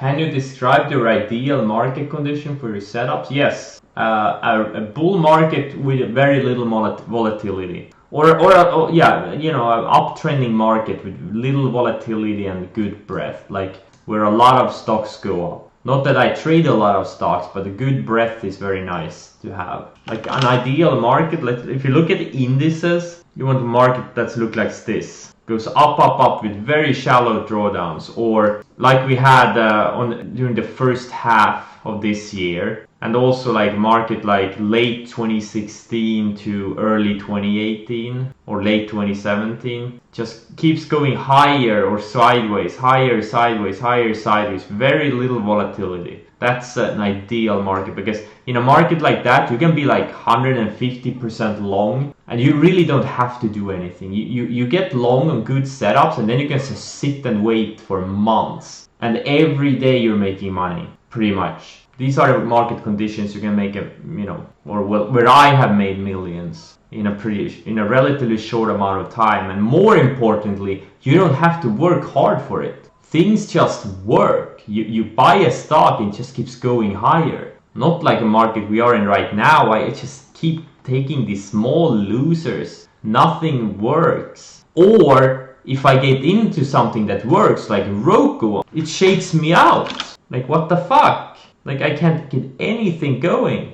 Can you describe your ideal market condition for your setups? Yes. A bull market with very little volatility. Or yeah, you know, an uptrending market with little volatility and good breadth, like where a lot of stocks go up. Not that I trade a lot of stocks, but the good breadth is very nice to have. Like an ideal market, if you look at the indices, you want a market that's look like this. Goes up with very shallow drawdowns, or like we had during the first half of this year, and also like market like late 2016 to early 2018 or late 2017, just keeps going higher or sideways, higher, sideways, higher, sideways, very little volatility. That's an ideal market, because in a market like that you can be like 150% long and you really don't have to do anything. You get long on good setups and then you can just sit and wait for months, and every day you're making money pretty much. These are the market conditions you can make where I have made millions in a relatively short amount of time. And more importantly, you don't have to work hard for it. Things just work. You buy a stock and it just keeps going higher. Not like a market we are in right now. I just keep taking these small losers. Nothing works. Or if I get into something that works, like Roku, it shakes me out. Like, what the fuck? Like, I can't get anything going.